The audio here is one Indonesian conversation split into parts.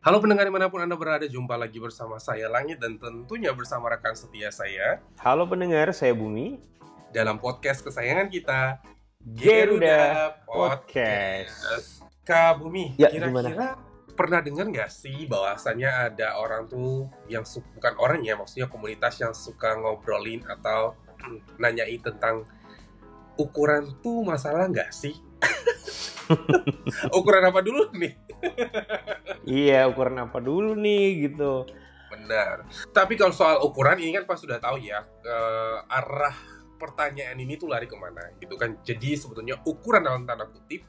Halo pendengar dimanapun Anda berada, jumpa lagi bersama saya Langit dan tentunya bersama rekan setia saya Halo pendengar, saya Bumi. dalam podcast kesayangan kita, Garuda Podcast. Podcast. Kak Bumi, Ya, kira-kira pernah dengar nggak sih bahwasannya ada orang tuh yang bukan orang ya, maksudnya komunitas yang suka ngobrolin atau nanyain tentang ukuran tuh masalah nggak sih? Ukuran apa dulu nih? Iya, ukuran apa dulu nih gitu. Benar. Tapi kalau soal ukuran ini kan pas sudah tahu ya, arah pertanyaan ini tuh lari kemana gitu kan. Jadi sebetulnya ukuran dalam tanda kutip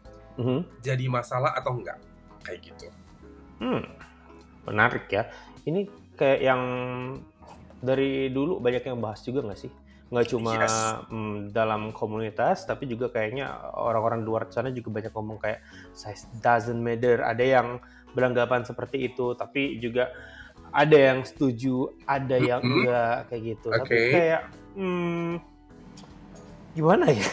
jadi masalah atau enggak kayak gitu. Menarik ya. Ini kayak yang dari dulu banyak yang bahas juga nggak sih? Nggak cuma dalam komunitas, tapi juga kayaknya orang-orang luar sana juga banyak ngomong kayak size doesn't matter. Ada yang beranggapan seperti itu, tapi juga ada yang setuju, ada yang enggak kayak gitu. Tapi kayak gimana ya?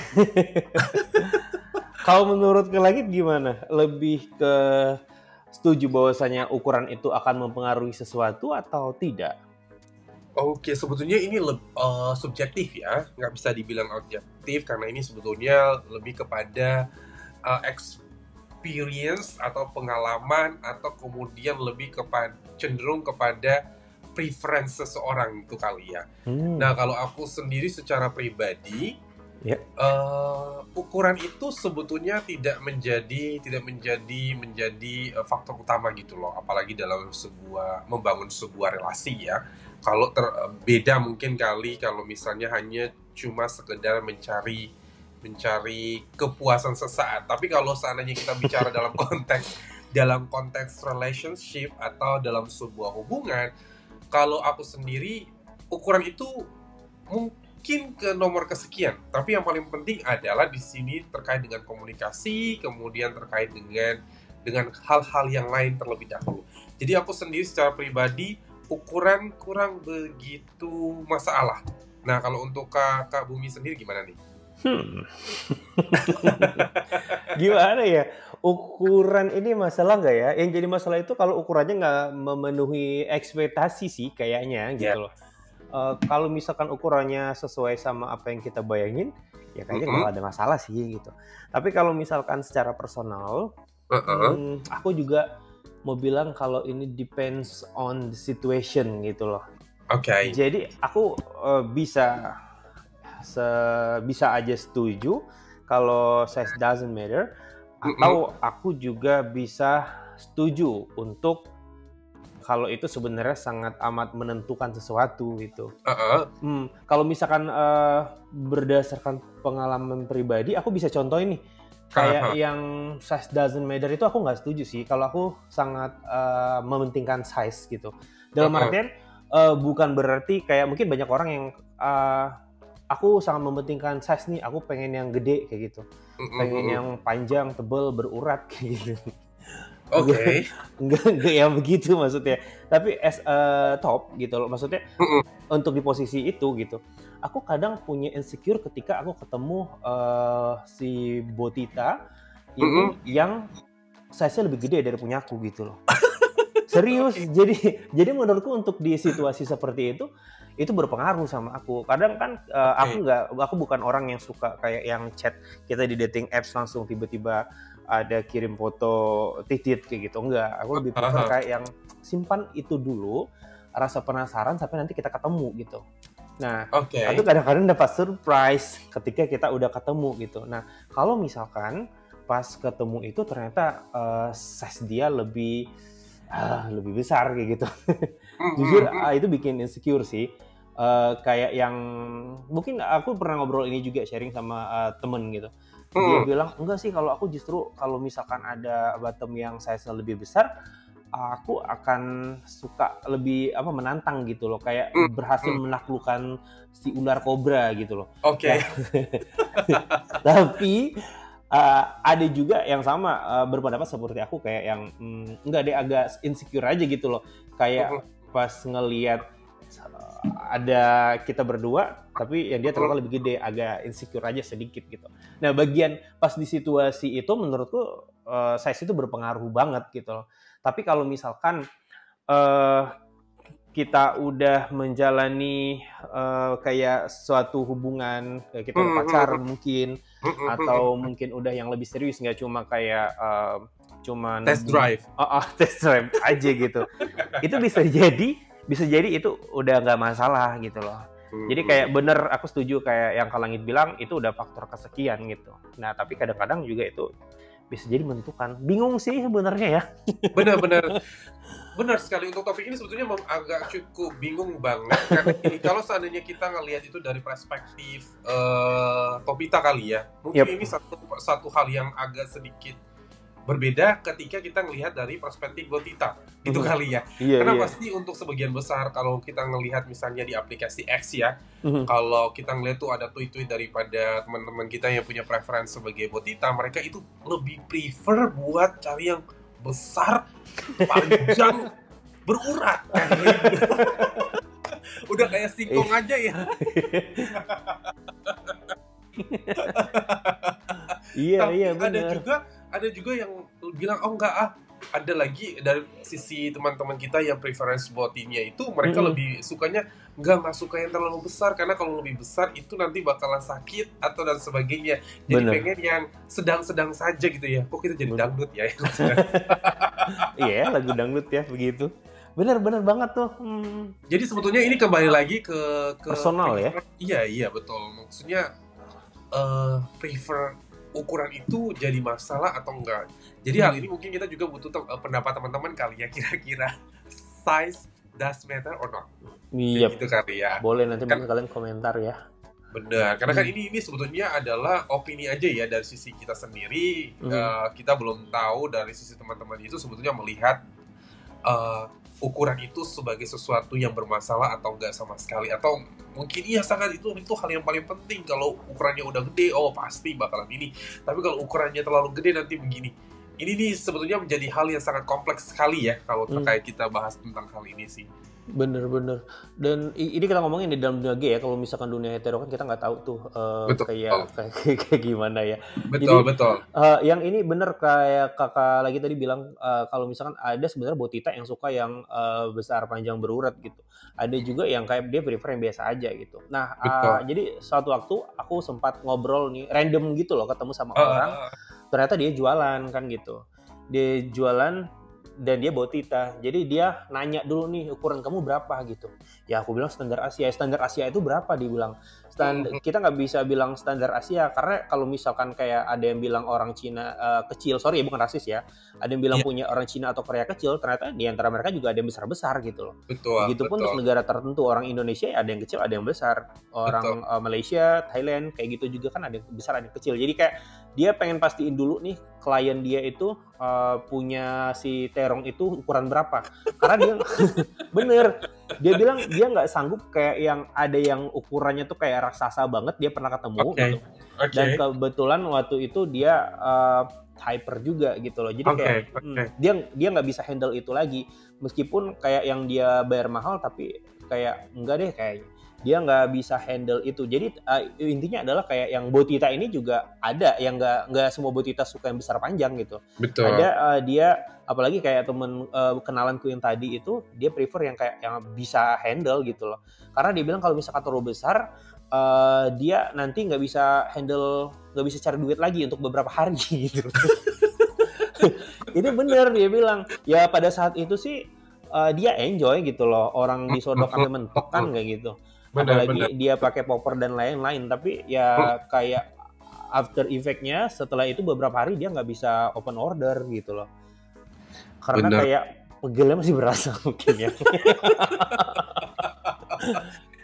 Kalau menurut ke Langit gimana? Lebih ke setuju bahwasanya ukuran itu akan mempengaruhi sesuatu atau tidak? Oke, sebetulnya ini subjektif ya, nggak bisa dibilang objektif karena ini sebetulnya lebih kepada experience atau pengalaman atau kemudian lebih cenderung kepada preference seseorang itu kali ya. Nah, kalau aku sendiri secara pribadi, ukuran itu sebetulnya tidak menjadi faktor utama gitu loh, apalagi dalam membangun sebuah relasi ya. Kalau beda mungkin kali kalau misalnya hanya cuma sekedar mencari kepuasan sesaat. Tapi kalau seandainya kita bicara dalam konteks relationship atau dalam sebuah hubungan, kalau aku sendiri ukuran itu mungkin ke nomor kesekian. Tapi yang paling penting adalah di sini terkait dengan komunikasi, kemudian terkait dengan hal-hal yang lain terlebih dahulu. Jadi aku sendiri secara pribadi ukuran kurang begitu masalah. Nah, kalau untuk Kak Bumi sendiri gimana nih? Gimana ya? Ukuran ini masalah nggak ya? Yang jadi masalah itu kalau ukurannya nggak memenuhi ekspektasi sih kayaknya gitu loh. Kalau misalkan ukurannya sesuai sama apa yang kita bayangin, ya kayaknya nggak ada masalah sih gitu. Tapi kalau misalkan secara personal, aku juga mau bilang kalau ini depends on the situation gitu loh. Oke. Jadi aku bisa aja setuju kalau size doesn't matter, atau aku juga bisa setuju untuk kalau itu sebenarnya sangat amat menentukan sesuatu gitu. Kalau misalkan berdasarkan pengalaman pribadi, aku bisa contohin nih. Kayak yang size doesn't matter itu aku nggak setuju sih. Kalau aku sangat mementingkan size gitu. Dalam artian bukan berarti kayak mungkin banyak orang yang aku sangat mementingkan size nih. Aku pengen yang gede kayak gitu. Pengen yang panjang, tebal, berurat kayak gitu. Oke. Enggak yang begitu maksudnya. Tapi as a top gitu loh. Maksudnya untuk di posisi itu gitu. Aku kadang punya insecure ketika aku ketemu si Botita ini yang size-nya lebih gede dari punya aku gitu loh. Serius. Jadi menurutku untuk di situasi seperti itu berpengaruh sama aku. Kadang kan aku bukan orang yang suka kayak yang chat kita di dating apps langsung tiba-tiba ada kirim foto titit kayak gitu. Enggak, aku lebih prefer kayak yang simpan itu dulu, rasa penasaran sampai nanti kita ketemu gitu. Nah, itu kadang-kadang dapat surprise ketika kita udah ketemu gitu. Nah, kalau misalkan pas ketemu itu ternyata size dia lebih besar kayak gitu. Jujur itu bikin insecure sih. Kayak yang mungkin aku pernah ngobrol ini juga sharing sama temen gitu. Dia bilang enggak sih, kalau aku justru kalau misalkan ada bottom yang size-nya lebih besar, aku akan suka lebih menantang gitu loh, kayak berhasil menaklukkan si ular kobra gitu loh. Tapi ada juga yang sama berpendapat seperti aku, kayak yang enggak deh, agak insecure aja gitu loh, kayak pas ngelihat ada kita berdua tapi yang dia ternyata lebih gede, agak insecure aja sedikit gitu. Nah bagian pas di situasi itu menurutku size itu berpengaruh banget gitu loh. Tapi kalau misalkan kita udah menjalani kayak suatu hubungan, kayak kita udah pacaran mungkin, atau mungkin udah yang lebih serius, nggak cuma kayak cuma test drive aja gitu. Itu bisa jadi itu udah nggak masalah gitu loh. Jadi kayak bener aku setuju kayak yang Kak Langit bilang itu udah faktor kesekian gitu. Nah tapi kadang-kadang juga itu bisa jadi menentukan. Bingung sih sebenarnya ya. Benar sekali. Untuk topik ini sebetulnya agak cukup bingung banget karena ini kalau seandainya kita ngelihat itu dari perspektif Topita kali ya, mungkin ini satu hal yang agak sedikit berbeda ketika kita ngelihat dari perspektif Botita itu kali ya. Karena pasti untuk sebagian besar kalau kita ngelihat misalnya di aplikasi X ya, kalau kita ngelihat tuh ada tweet-tweet daripada teman-teman kita yang punya preferensi sebagai Botita, mereka itu lebih prefer buat cari yang besar, panjang, berurat. Udah kayak singkong aja ya. Iya benar. Ada juga yang bilang enggak ada lagi dari sisi teman-teman kita yang preference botinya itu mereka lebih sukanya nggak suka yang terlalu besar karena kalau lebih besar itu nanti bakalan sakit atau dan sebagainya. Jadi pengen yang sedang-sedang saja gitu ya. Kok kita jadi dangdut ya? Iya lagu dangdut ya begitu. Benar banget tuh. Jadi sebetulnya ini kembali lagi ke personal ya? Iya betul. Maksudnya prefer ukuran itu jadi masalah atau enggak. Jadi hal ini mungkin kita juga butuh pendapat teman-teman kali ya, kira-kira size does matter or not. Iya. Gitu kali ya. Boleh nanti kalian komentar ya. Benar, karena kan ini sebetulnya adalah opini aja ya dari sisi kita sendiri. Kita belum tahu dari sisi teman-teman itu sebetulnya melihat ukuran itu sebagai sesuatu yang bermasalah atau enggak sama sekali, atau mungkin iya sangat itu hal yang paling penting. Kalau ukurannya udah gede, pasti bakalan ini. Tapi kalau ukurannya terlalu gede nanti begini. Ini nih sebetulnya menjadi hal yang sangat kompleks sekali ya kalau terkait kita bahas tentang hal ini sih. Bener. Dan ini kita ngomongin di dalam dunia gay ya. Kalau misalkan dunia hetero kan kita nggak tahu tuh kayak gimana ya. Betul. Yang ini bener kayak kakak lagi tadi bilang kalau misalkan ada sebenarnya Botita yang suka yang besar panjang berurat gitu. Ada juga yang kayak dia prefer yang biasa aja gitu. Nah jadi suatu waktu aku sempat ngobrol nih random gitu loh, ketemu sama orang. Ternyata dia jualan kan gitu. Dia jualan dan dia Botita. Jadi dia nanya dulu nih ukuran kamu berapa gitu. Ya aku bilang standar Asia. Standar Asia itu berapa? Dia bilang. Kita nggak bisa bilang standar Asia karena kalau misalkan kayak ada yang bilang orang Cina kecil, sorry ya bukan rasis ya. Ada yang bilang punya orang Cina atau Korea kecil, ternyata di antara mereka juga ada yang besar-besar gitu loh. Begitupun untuk negara tertentu, orang Indonesia ada yang kecil, ada yang besar. Orang Malaysia, Thailand kayak gitu juga kan ada yang besar, ada yang kecil. Jadi kayak dia pengen pastiin dulu nih klien dia itu punya si terong itu ukuran berapa. Karena dia bener, dia bilang dia nggak sanggup kayak yang ada yang ukurannya tuh kayak raksasa banget, dia pernah ketemu gitu. Dan kebetulan waktu itu dia hyper juga gitu loh. Jadi kayak dia nggak bisa handle itu lagi. Meskipun kayak yang dia bayar mahal tapi kayak enggak deh kayaknya. Dia nggak bisa handle itu. Jadi intinya adalah kayak yang Botita ini juga ada yang nggak semua Botita suka yang besar panjang gitu. Betul. Ada dia apalagi kayak temen kenalanku yang tadi itu dia prefer yang kayak yang bisa handle gitu loh. Karena dia bilang kalau misalkan terlalu besar dia nanti nggak bisa handle, nggak bisa cari duit lagi untuk beberapa hari gitu. Itu bener dia bilang. Ya pada saat itu sih dia enjoy gitu loh, orang disodok sampai mentok kan kayak gitu. Apalagi dia pakai popper dan lain-lain, tapi ya kayak after effect-nya setelah itu beberapa hari dia nggak bisa open order gitu loh. Karena kayak pegelnya masih berasa mungkin ya.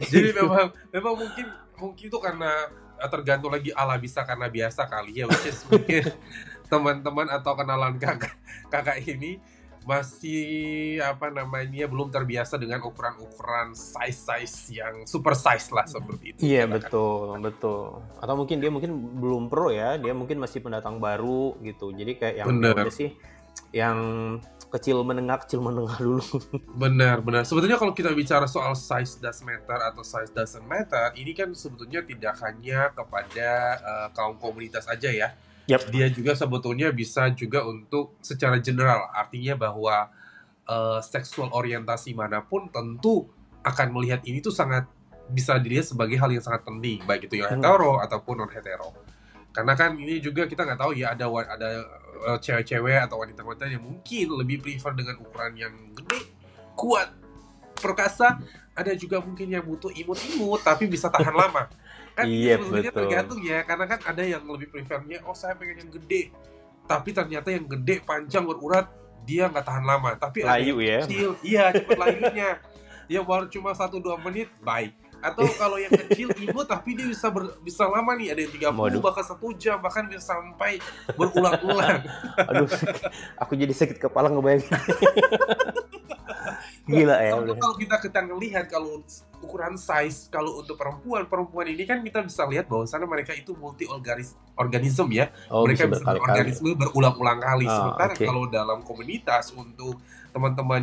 Jadi memang mungkin itu karena tergantung lagi ala bisa karena biasa kali ya, which is mungkin teman-teman atau kenalan kakak ini masih belum terbiasa dengan ukuran size yang super size lah seperti itu. Iya betul. Atau mungkin dia belum pro ya, dia mungkin masih pendatang baru gitu. Jadi kayak yang udah sih yang kecil menengah dulu. Benar. Sebetulnya kalau kita bicara soal size does matter atau size doesn't matter, ini kan sebetulnya tidak hanya kepada kaum komunitas aja ya. Yap. Dia juga sebetulnya bisa juga untuk secara general, artinya bahwa seksual orientasi manapun tentu akan melihat ini tuh sangat bisa dilihat sebagai hal yang sangat penting, baik itu yang hetero ataupun non hetero. Karena kan ini juga kita nggak tahu ya, ada cewek-cewek atau wanita-wanita yang mungkin lebih prefer dengan ukuran yang gede, kuat, perkasa. Ada juga mungkin yang butuh imut-imut tapi bisa tahan lama. Kan Iya, sebenarnya betul. tergantung ya, karena kan ada yang lebih prefernya, oh saya pengen yang gede, tapi ternyata yang gede panjang berurat dia nggak tahan lama. Tapi ada Layu yang ya. kecil, iya cepet layunya, dia baru cuma 1-2 menit, bye. Atau kalau yang kecil imut tapi dia bisa lama nih, ada yang 30 bahkan 1 jam, bahkan bisa sampai berulang-ulang. Aduh, aku jadi sakit kepala ngebayangin. Gila ya. Kalau kita ngelihat kalau ukuran size, kalau untuk perempuan ini kan kita bisa lihat bahwasannya mereka itu multi organisme ya. Mereka bisa berorganisme berulang-ulang kali. Sementara kalau dalam komunitas, untuk teman-teman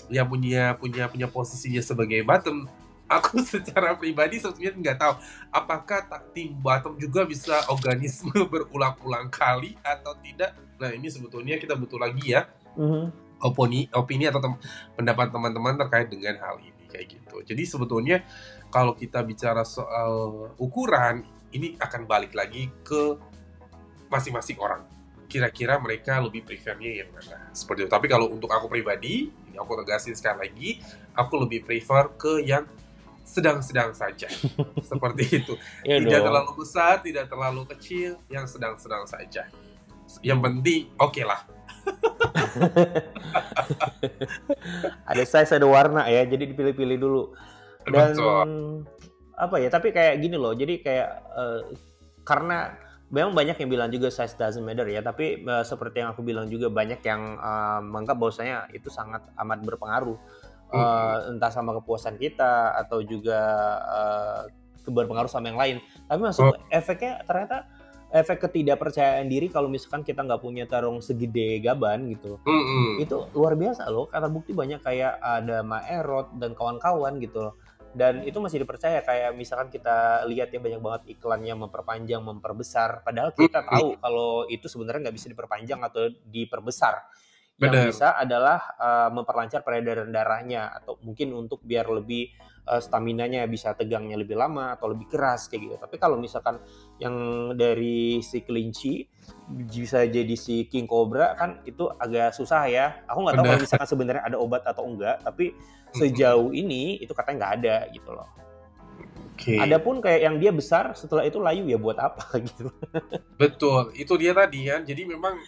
yang punya posisinya sebagai bottom, aku secara pribadi sebetulnya nggak tahu apakah tim bottom juga bisa organisme berulang-ulang kali atau tidak. Nah ini sebetulnya kita butuh lagi ya opini atau pendapat teman-teman terkait dengan hal ini kayak gitu. Jadi sebetulnya kalau kita bicara soal ukuran, ini akan balik lagi ke masing-masing orang. Kira-kira mereka lebih prefernya yang mana? Seperti itu. Tapi kalau untuk aku pribadi, ini aku tegasin sekali lagi, aku lebih prefer ke yang sedang-sedang saja. Seperti itu. Tidak terlalu besar, tidak terlalu kecil, yang sedang-sedang saja. Yang penting oke lah. Ada size, ada warna ya, jadi dipilih-pilih dulu. Dan apa ya, tapi kayak gini loh, jadi kayak karena memang banyak yang bilang juga size doesn't matter ya, tapi seperti yang aku bilang juga banyak yang menganggap bahwasanya itu sangat amat berpengaruh. Entah sama kepuasan kita atau juga berpengaruh sama yang lain. Tapi maksud efeknya ternyata efek ketidakpercayaan diri kalau misalkan kita nggak punya tarung segede gaban gitu. Itu luar biasa loh, karena bukti banyak kayak ada Maerot dan kawan-kawan gitu loh. Dan itu masih dipercaya, kayak misalkan kita lihat ya banyak banget iklannya memperpanjang, memperbesar, padahal kita tahu kalau itu sebenarnya nggak bisa diperpanjang atau diperbesar. Yang bisa adalah memperlancar peredaran darahnya, atau mungkin untuk biar lebih staminanya bisa tegangnya lebih lama atau lebih keras kayak gitu. Tapi kalau misalkan yang dari si kelinci bisa jadi si king cobra kan itu agak susah ya. Aku nggak tahu kalau misalkan sebenarnya ada obat atau enggak, tapi sejauh ini itu katanya nggak ada gitu loh. Adapun kayak yang dia besar setelah itu layu ya buat apa gitu. Betul, itu dia tadi kan. Jadi memang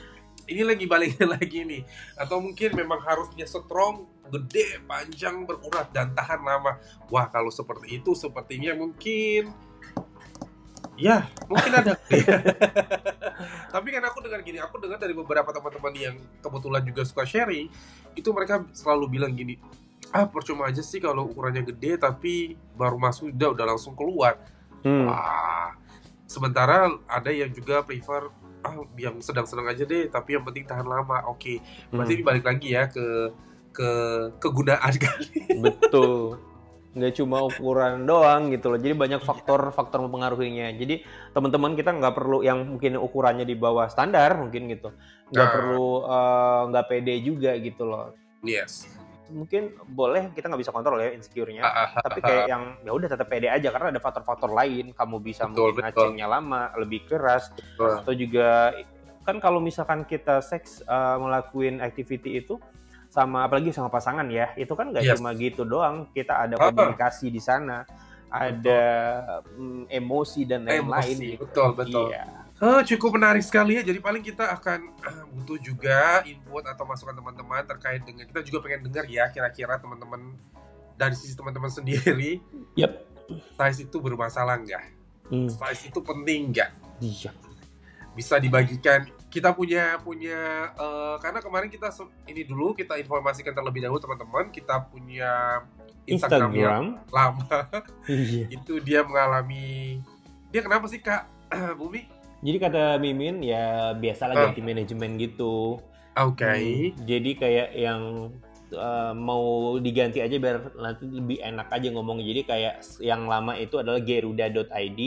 ini balik lagi nih, atau mungkin memang harusnya strong, gede, panjang, berurat dan tahan lama. Wah kalau seperti itu sepertinya mungkin ada. Tapi kan aku dengar dari beberapa teman-teman yang kebetulan juga suka sharing, itu mereka selalu bilang gini, percuma aja sih kalau ukurannya gede tapi baru masuk udah langsung keluar. Wah, sementara ada yang juga prefer yang sedang-sedang aja deh, tapi yang penting tahan lama. Berarti ini balik lagi ya ke kegunaan kali. Betul, nggak cuma ukuran doang gitu loh, jadi banyak faktor mempengaruhinya. Jadi teman-teman kita nggak perlu yang mungkin ukurannya di bawah standar mungkin gitu, nggak perlu nggak pede juga gitu loh. Yes. Mungkin boleh, kita nggak bisa kontrol ya insecure-nya, tapi kayak yang ya udah tetap pede aja karena ada faktor-faktor lain. Kamu bisa mungkin ngacengnya lama, lebih keras, atau juga kan kalau misalkan kita seks ngelakuin activity itu sama, apalagi sama pasangan ya, itu kan nggak cuma gitu doang, kita ada komunikasi di sana, ada emosi dan lain-lain. Gitu. Betul. Iya. Cukup menarik sekali ya. Jadi paling kita akan butuh juga input atau masukan teman-teman terkait dengan, kita juga pengen dengar ya kira-kira teman-teman dari sisi teman-teman sendiri. Size itu bermasalah nggak? Size itu penting nggak? Iya. Bisa dibagikan. Kita punya karena kemarin kita informasikan terlebih dahulu teman-teman, kita punya Instagram yang lama. Itu dia kenapa sih Kak Bumi? Jadi kata Mimin ya biasalah ganti manajemen gitu. Oke. Jadi kayak yang mau diganti aja biar nanti lebih enak aja ngomong. Jadi kayak yang lama itu adalah geruda.id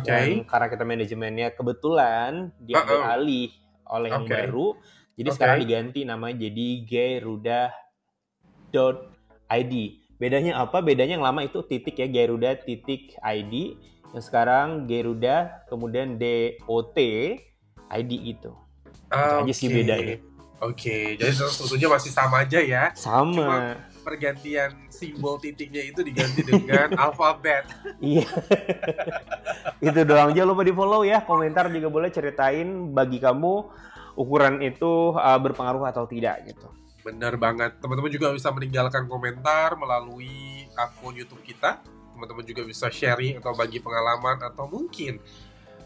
dan karena kita manajemennya kebetulan diambil alih oleh yang baru, jadi sekarang diganti namanya jadi geruda.id. Bedanya apa? Bedanya yang lama itu titik ya, geruda.id, yang sekarang geruda kemudian .id gitu. Itu aja sih bedanya. Oke, jadi sebetulnya masih sama aja ya. Sama. Cuma pergantian simbol titiknya itu diganti dengan alfabet. Iya. Itu doang. Jangan lupa di follow ya. Komentar juga boleh, ceritain bagi kamu ukuran itu berpengaruh atau tidak gitu. Bener banget. Teman-teman juga bisa meninggalkan komentar melalui akun YouTube kita. Teman-teman juga bisa sharing atau bagi pengalaman atau mungkin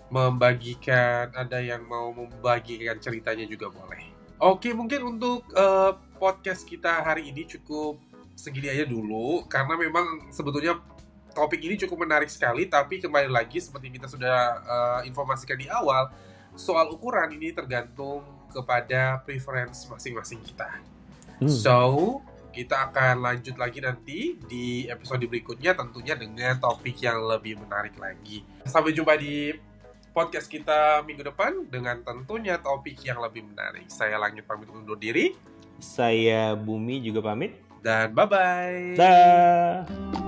membagikan, ada yang mau membagikan ceritanya juga boleh. Oke, mungkin untuk podcast kita hari ini cukup segini aja dulu, karena memang sebetulnya topik ini cukup menarik sekali, tapi kembali lagi seperti kita sudah informasikan di awal, soal ukuran ini tergantung kepada preference masing-masing kita. So, kita akan lanjut lagi nanti di episode berikutnya tentunya dengan topik yang lebih menarik lagi. Sampai jumpa di podcast kita minggu depan dengan tentunya topik yang lebih menarik. Saya Langit pamit undur diri. Saya Bumi juga pamit. Dan bye-bye. Dah.